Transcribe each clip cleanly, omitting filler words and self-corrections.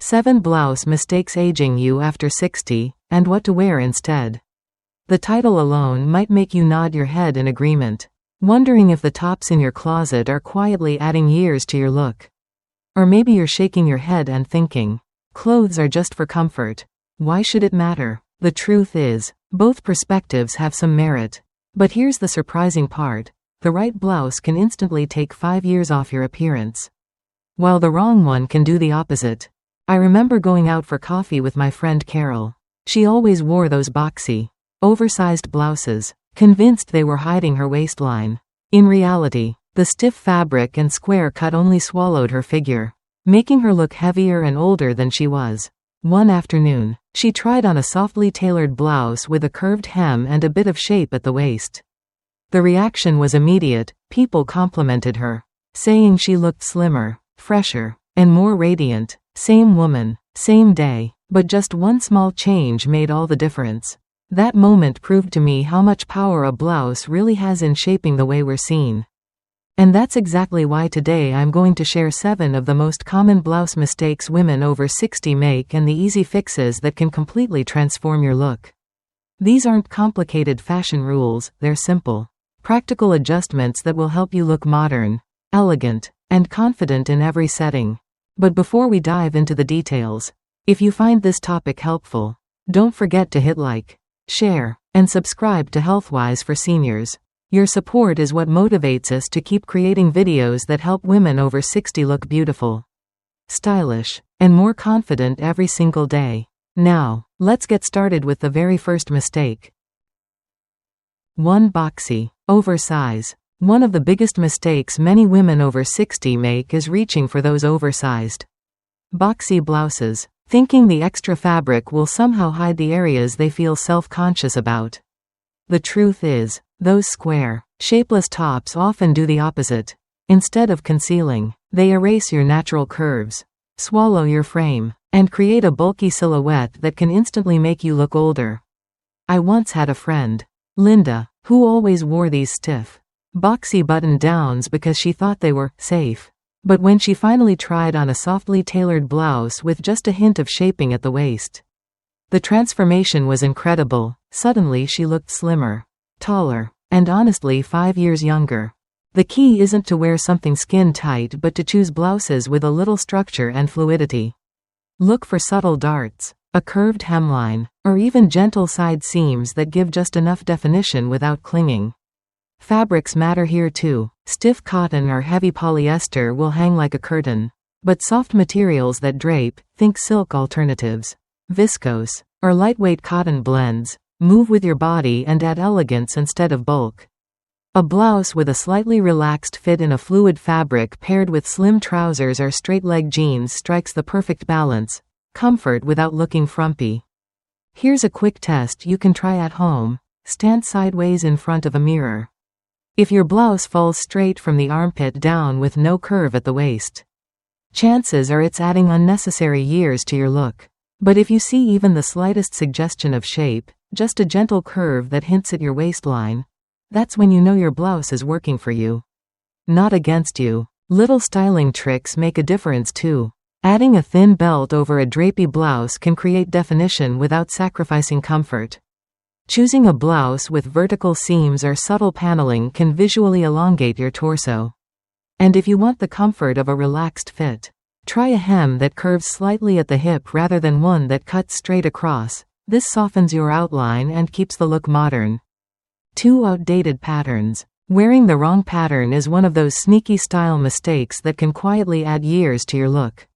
7 Blouse Mistakes Aging You After 60, and What to Wear Instead. The title alone might make you nod your head in agreement, wondering if the tops in your closet are quietly adding years to your look. Or maybe you're shaking your head and thinking, clothes are just for comfort. Why should it matter? The truth is, both perspectives have some merit. But here's the surprising part. The right blouse can instantly take 5 years off your appearance, while the wrong one can do the opposite. I remember going out for coffee with my friend Carol. She always wore those boxy, oversized blouses, convinced they were hiding her waistline. In reality, the stiff fabric and square cut only swallowed her figure, making her look heavier and older than she was. One afternoon, she tried on a softly tailored blouse with a curved hem and a bit of shape at the waist. The reaction was immediate. People complimented her, saying she looked slimmer, fresher, and more radiant. Same woman, same day, but just one small change made all the difference. That moment proved to me how much power a blouse really has in shaping the way we're seen. And that's exactly why today I'm going to share 7 of the most common blouse mistakes women over 60 make and the easy fixes that can completely transform your look. These aren't complicated fashion rules, they're simple, practical adjustments that will help you look modern, elegant, and confident in every setting. But before we dive into the details, if you find this topic helpful, don't forget to hit like, share, and subscribe to Healthwise for Seniors. Your support is what motivates us to keep creating videos that help women over 60 look beautiful, stylish, and more confident every single day. Now, let's get started with the very first mistake. 1. Boxy, oversize. One of the biggest mistakes many women over 60 make is reaching for those oversized, boxy blouses, thinking the extra fabric will somehow hide the areas they feel self-conscious about. The truth is, those square, shapeless tops often do the opposite. Instead of concealing, they erase your natural curves, swallow your frame, and create a bulky silhouette that can instantly make you look older. I once had a friend, Linda, who always wore these stiff, boxy button-downs because she thought they were safe. But when she finally tried on a softly tailored blouse with just a hint of shaping at the waist, the transformation was incredible. Suddenly she looked slimmer, taller, and honestly 5 years younger. The key isn't to wear something skin-tight but to choose blouses with a little structure and fluidity. Look for subtle darts, a curved hemline, or even gentle side seams that give just enough definition without clinging. Fabrics matter here too. Stiff cotton or heavy polyester will hang like a curtain. But soft materials that drape, think silk alternatives, viscose, or lightweight cotton blends, move with your body and add elegance instead of bulk. A blouse with a slightly relaxed fit in a fluid fabric paired with slim trousers or straight-leg jeans strikes the perfect balance, comfort without looking frumpy. Here's a quick test you can try at home. Stand sideways in front of a mirror. If your blouse falls straight from the armpit down with no curve at the waist, chances are it's adding unnecessary years to your look. But if you see even the slightest suggestion of shape, just a gentle curve that hints at your waistline, that's when you know your blouse is working for you, not against you. Little styling tricks make a difference too. Adding a thin belt over a drapey blouse can create definition without sacrificing comfort. Choosing a blouse with vertical seams or subtle paneling can visually elongate your torso. And if you want the comfort of a relaxed fit, try a hem that curves slightly at the hip rather than one that cuts straight across. This softens your outline and keeps the look modern. 2. Outdated patterns. Wearing the wrong pattern is one of those sneaky style mistakes that can quietly add years to your look.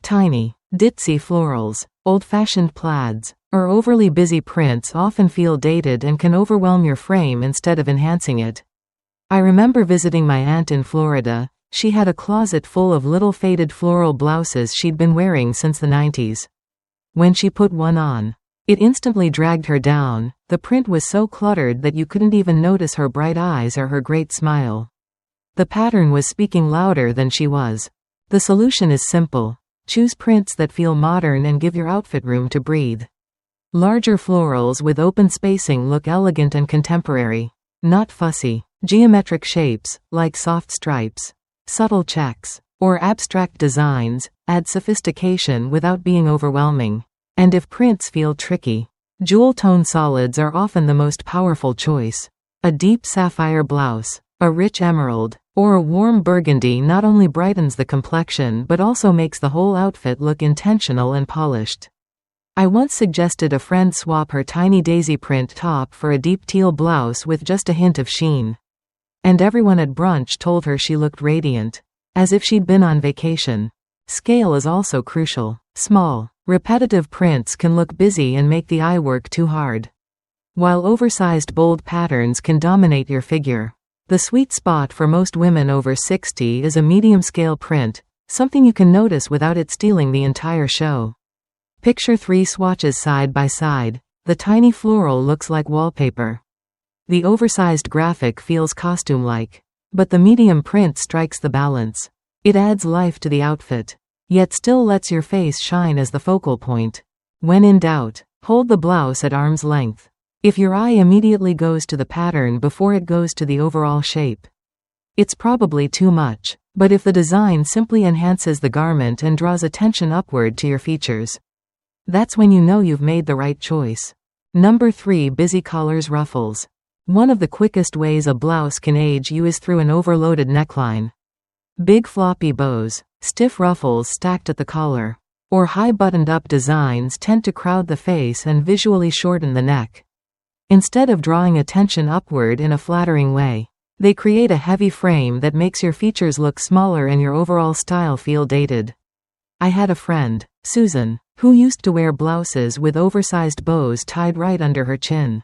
Tiny, ditzy florals, old-fashioned plaids, or overly busy prints often feel dated and can overwhelm your frame instead of enhancing it. I remember visiting my aunt in Florida. She had a closet full of little faded floral blouses she'd been wearing since the 90s. When she put one on, it instantly dragged her down. The print was so cluttered that you couldn't even notice her bright eyes or her great smile. The pattern was speaking louder than she was. The solution is simple. Choose prints that feel modern and give your outfit room to breathe. Larger florals with open spacing look elegant and contemporary, not fussy. Geometric shapes, like soft stripes, subtle checks, or abstract designs, add sophistication without being overwhelming. And if prints feel tricky, jewel tone solids are often the most powerful choice. A deep sapphire blouse, a rich emerald, or a warm burgundy not only brightens the complexion but also makes the whole outfit look intentional and polished. I once suggested a friend swap her tiny daisy print top for a deep teal blouse with just a hint of sheen. And everyone at brunch told her she looked radiant, as if she'd been on vacation. Scale is also crucial. Small, repetitive prints can look busy and make the eye work too hard, while oversized bold patterns can dominate your figure. The sweet spot for most women over 60 is a medium-scale print, something you can notice without it stealing the entire show. Picture 3 swatches side by side. The tiny floral looks like wallpaper. The oversized graphic feels costume-like, but the medium print strikes the balance. It adds life to the outfit, yet still lets your face shine as the focal point. When in doubt, hold the blouse at arm's length. If your eye immediately goes to the pattern before it goes to the overall shape, it's probably too much. But if the design simply enhances the garment and draws attention upward to your features, that's when you know you've made the right choice. Number 3. Busy collars ruffles. One of the quickest ways a blouse can age you is through an overloaded neckline. Big floppy bows, stiff ruffles stacked at the collar, or high buttoned-up designs tend to crowd the face and visually shorten the neck. Instead of drawing attention upward in a flattering way, they create a heavy frame that makes your features look smaller and your overall style feel dated. I had a friend, Susan, who used to wear blouses with oversized bows tied right under her chin.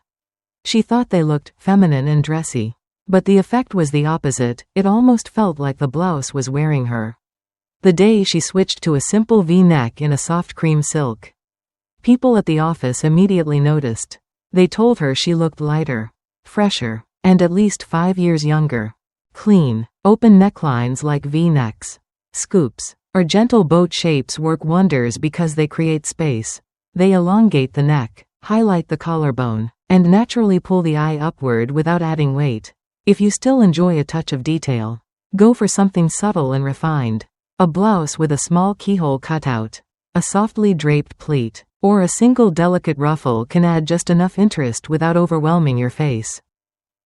She thought they looked feminine and dressy, but the effect was the opposite. It almost felt like the blouse was wearing her. The day she switched to a simple V-neck in a soft cream silk, people at the office immediately noticed. They told her she looked lighter, fresher, and at least 5 years younger. Clean, open necklines like V-necks, scoops, or gentle boat shapes work wonders because they create space. They elongate the neck, highlight the collarbone, and naturally pull the eye upward without adding weight. If you still enjoy a touch of detail, go for something subtle and refined. A blouse with a small keyhole cutout, a softly draped pleat, or a single delicate ruffle can add just enough interest without overwhelming your face.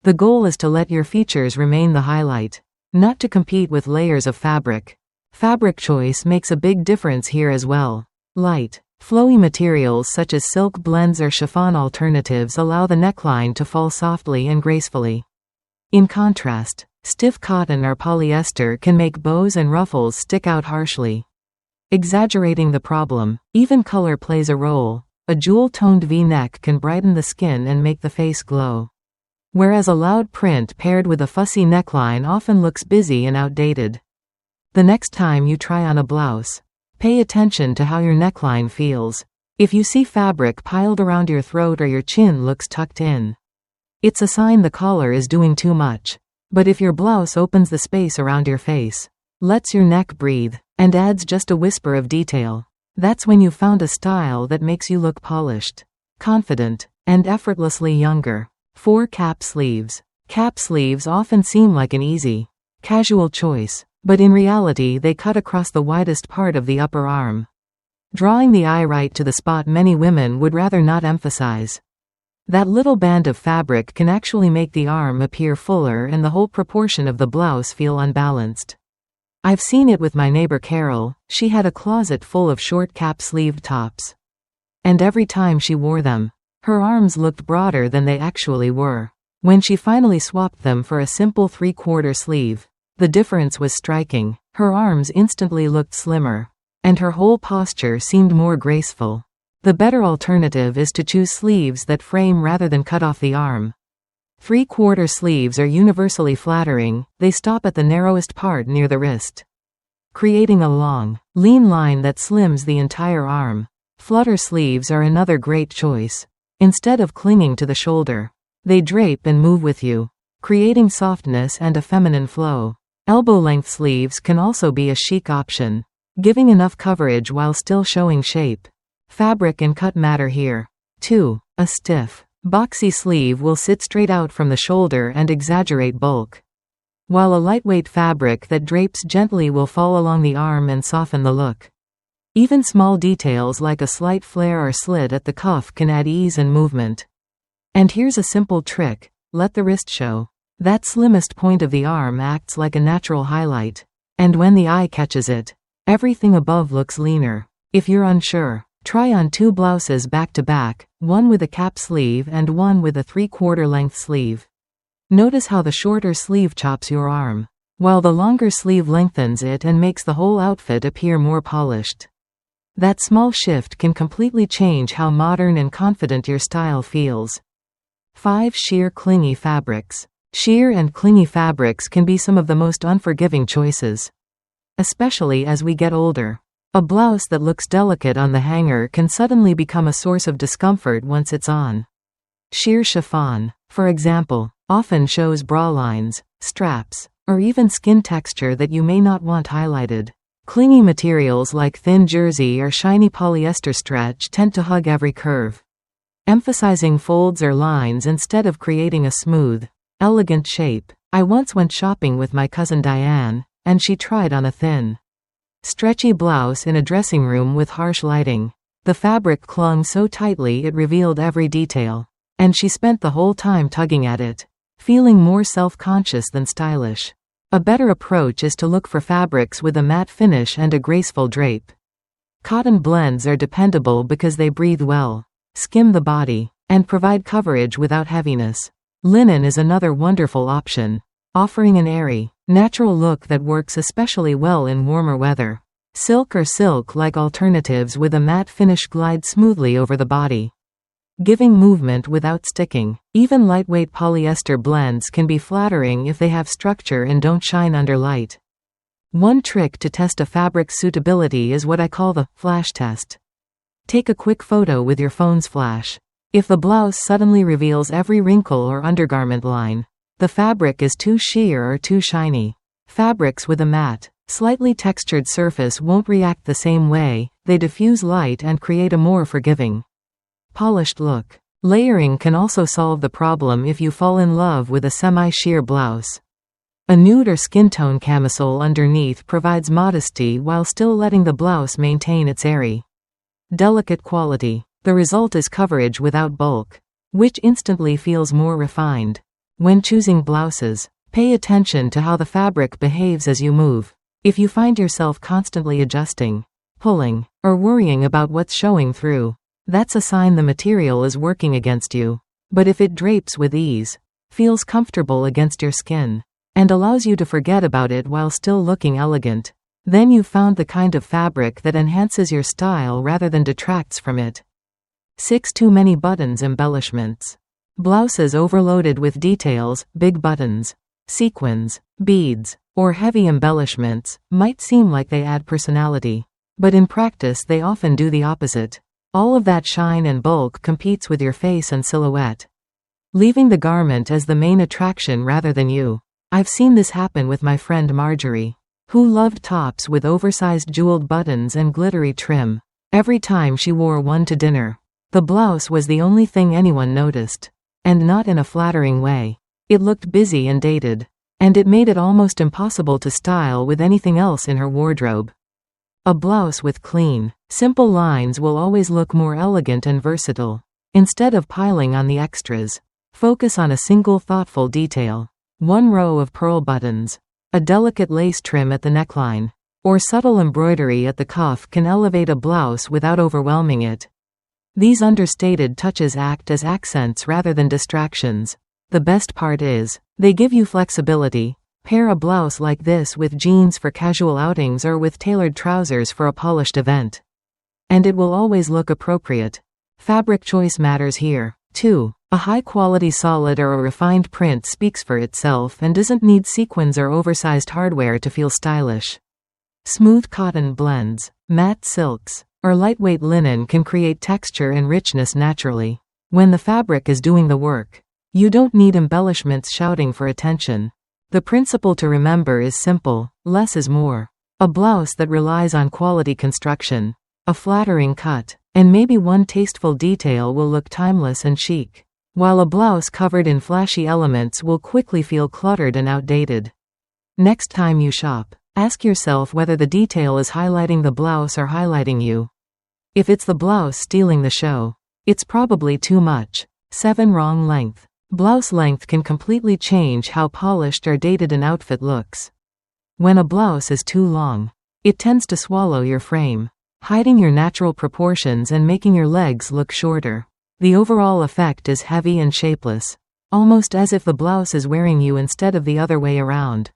The goal is to let your features remain the highlight, not to compete with layers of fabric. Fabric choice makes a big difference here as well. Light, flowy materials such as silk blends or chiffon alternatives allow the neckline to fall softly and gracefully. In contrast, stiff cotton or polyester can make bows and ruffles stick out harshly, exaggerating the problem. Even color plays a role. A jewel-toned V-neck can brighten the skin and make the face glow, whereas a loud print paired with a fussy neckline often looks busy and outdated. The next time you try on a blouse, pay attention to how your neckline feels. If you see fabric piled around your throat or your chin looks tucked in, it's a sign the collar is doing too much. But if your blouse opens the space around your face, lets your neck breathe, and adds just a whisper of detail, that's when you've found a style that makes you look polished, confident, and effortlessly younger. 4. Cap sleeves. Cap sleeves often seem like an easy, casual choice, but in reality they cut across the widest part of the upper arm, drawing the eye right to the spot many women would rather not emphasize. That little band of fabric can actually make the arm appear fuller and the whole proportion of the blouse feel unbalanced. I've seen it with my neighbor Carol. She had a closet full of short cap-sleeved tops, and every time she wore them, her arms looked broader than they actually were. When she finally swapped them for a simple 3/4 sleeve, the difference was striking. Her arms instantly looked slimmer, and her whole posture seemed more graceful. The better alternative is to choose sleeves that frame rather than cut off the arm. 3/4 sleeves are universally flattering. They stop at the narrowest part near the wrist, creating a long, lean line that slims the entire arm. Flutter sleeves are another great choice. Instead of clinging to the shoulder, they drape and move with you, creating softness and a feminine flow. Elbow-length sleeves can also be a chic option, giving enough coverage while still showing shape. Fabric and cut matter here. 2. A stiff, boxy sleeve will sit straight out from the shoulder and exaggerate bulk. while a lightweight fabric that drapes gently will fall along the arm and soften the look. Even small details like a slight flare or slit at the cuff can add ease and movement. And here's a simple trick: let the wrist show. That slimmest point of the arm acts like a natural highlight. And when the eye catches it, everything above looks leaner. If you're unsure, try on 2 blouses back to back, one with a cap sleeve and one with a 3/4 length sleeve. Notice how the shorter sleeve chops your arm, while the longer sleeve lengthens it and makes the whole outfit appear more polished. That small shift can completely change how modern and confident your style feels. 5. Sheer clingy fabrics. Sheer and clingy fabrics can be some of the most unforgiving choices, especially as we get older. A blouse that looks delicate on the hanger can suddenly become a source of discomfort once it's on. Sheer chiffon, for example, often shows bra lines, straps, or even skin texture that you may not want highlighted. Clingy materials like thin jersey or shiny polyester stretch tend to hug every curve, emphasizing folds or lines instead of creating a smooth, elegant shape. I once went shopping with my cousin Diane, and she tried on a thin, stretchy blouse in a dressing room with harsh lighting. The fabric clung so tightly it revealed every detail, and she spent the whole time tugging at it, feeling more self-conscious than stylish. A better approach is to look for fabrics with a matte finish and a graceful drape. Cotton blends are dependable because they breathe well, skim the body, and provide coverage without heaviness. Linen is another wonderful option, offering an airy, natural look that works especially well in warmer weather. Silk or silk-like alternatives with a matte finish glide smoothly over the body, giving movement without sticking. Even lightweight polyester blends can be flattering if they have structure and don't shine under light. One trick to test a fabric's suitability is what I call the flash test. Take a quick photo with your phone's flash. If the blouse suddenly reveals every wrinkle or undergarment line, the fabric is too sheer or too shiny. Fabrics with a matte, slightly textured surface won't react the same way. They diffuse light and create a more forgiving, polished look. Layering can also solve the problem if you fall in love with a semi-sheer blouse. A nude or skin tone camisole underneath provides modesty while still letting the blouse maintain its airy, delicate quality. The result is coverage without bulk, which instantly feels more refined. When choosing blouses, pay attention to how the fabric behaves as you move. If you find yourself constantly adjusting, pulling, or worrying about what's showing through, that's a sign the material is working against you. But if it drapes with ease, feels comfortable against your skin, and allows you to forget about it while still looking elegant, then you've found the kind of fabric that enhances your style rather than detracts from it. 6. Too many buttons embellishments. Blouses overloaded with details, big buttons, sequins, beads, or heavy embellishments might seem like they add personality, but in practice they often do the opposite. All of that shine and bulk competes with your face and silhouette, leaving the garment as the main attraction rather than you. I've seen this happen with my friend Marjorie, who loved tops with oversized jeweled buttons and glittery trim. Every time she wore one to dinner, the blouse was the only thing anyone noticed, and not in a flattering way. It looked busy and dated, and it made it almost impossible to style with anything else in her wardrobe. A blouse with clean, simple lines will always look more elegant and versatile. Instead of piling on the extras, focus on a single thoughtful detail. One row of pearl buttons, a delicate lace trim at the neckline, or subtle embroidery at the cuff can elevate a blouse without overwhelming it. These understated touches act as accents rather than distractions. The best part is, they give you flexibility. Pair a blouse like this with jeans for casual outings or with tailored trousers for a polished event, and it will always look appropriate. Fabric choice matters here, too. A high-quality solid or a refined print speaks for itself and doesn't need sequins or oversized hardware to feel stylish. Smooth cotton blends, matte silks, or lightweight linen can create texture and richness naturally. When the fabric is doing the work, you don't need embellishments shouting for attention. The principle to remember is simple: less is more. A blouse that relies on quality construction, a flattering cut, and maybe one tasteful detail will look timeless and chic, while a blouse covered in flashy elements will quickly feel cluttered and outdated. Next time you shop, ask yourself whether the detail is highlighting the blouse or highlighting you. If it's the blouse stealing the show, it's probably too much. 7. Wrong length. Blouse length can completely change how polished or dated an outfit looks. When a blouse is too long, it tends to swallow your frame, hiding your natural proportions and making your legs look shorter. The overall effect is heavy and shapeless, almost as if the blouse is wearing you instead of the other way around.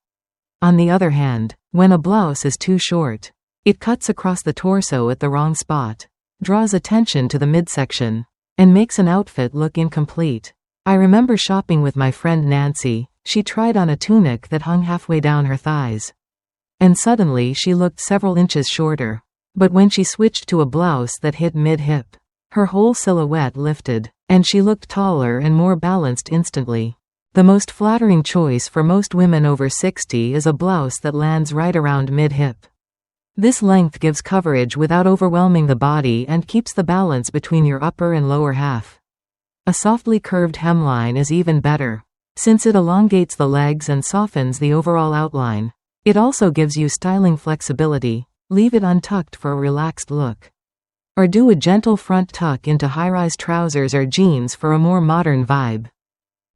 On the other hand, when a blouse is too short, it cuts across the torso at the wrong spot, draws attention to the midsection, and makes an outfit look incomplete. I remember shopping with my friend Nancy. She tried on a tunic that hung halfway down her thighs. And suddenly she looked several inches shorter. But when she switched to a blouse that hit mid-hip, her whole silhouette lifted, and she looked taller and more balanced instantly. The most flattering choice for most women over 60 is a blouse that lands right around mid-hip. This length gives coverage without overwhelming the body and keeps the balance between your upper and lower half. A softly curved hemline is even better, since it elongates the legs and softens the overall outline. It also gives you styling flexibility. Leave it untucked for a relaxed look. Or do a gentle front tuck into high-rise trousers or jeans for a more modern vibe.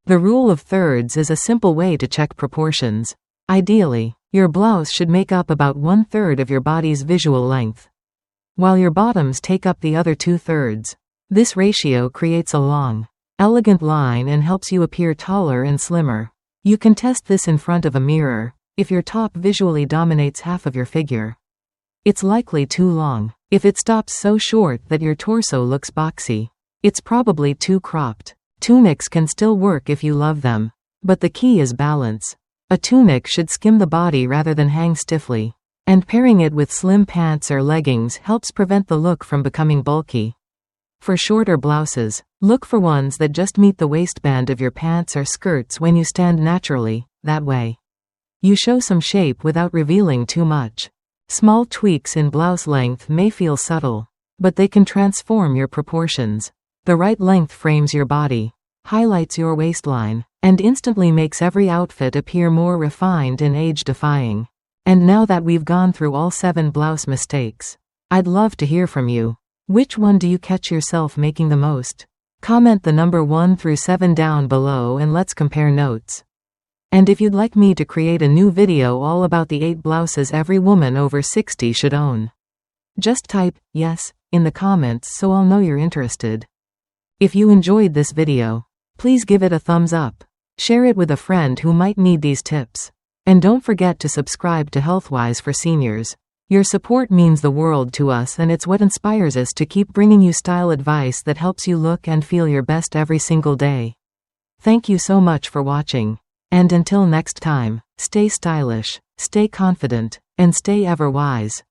The rule of thirds is a simple way to check proportions. Ideally, your blouse should make up about 1/3 of your body's visual length, while your bottoms take up the other 2/3. This ratio creates a long, elegant line and helps you appear taller and slimmer. You can test this in front of a mirror. If your top visually dominates half of your figure, it's likely too long. If it stops so short that your torso looks boxy, it's probably too cropped. Tunics can still work if you love them, but the key is balance. A tunic should skim the body rather than hang stiffly, and pairing it with slim pants or leggings helps prevent the look from becoming bulky. For shorter blouses, look for ones that just meet the waistband of your pants or skirts when you stand naturally. That way, you show some shape without revealing too much. Small tweaks in blouse length may feel subtle, but they can transform your proportions. The right length frames your body, highlights your waistline, and instantly makes every outfit appear more refined and age-defying. And now that we've gone through all 7 blouse mistakes, I'd love to hear from you. Which one do you catch yourself making the most? Comment the number 1 through 7 down below and let's compare notes. And if you'd like me to create a new video all about the 8 blouses every woman over 60 should own, just type yes in the comments so I'll know you're interested. If you enjoyed this video, please give it a thumbs up. Share it with a friend who might need these tips. And don't forget to subscribe to Healthwise for seniors. Your support means the world to us and it's what inspires us to keep bringing you style advice that helps you look and feel your best every single day. Thank you so much for watching. And until next time, stay stylish, stay confident, and stay ever wise.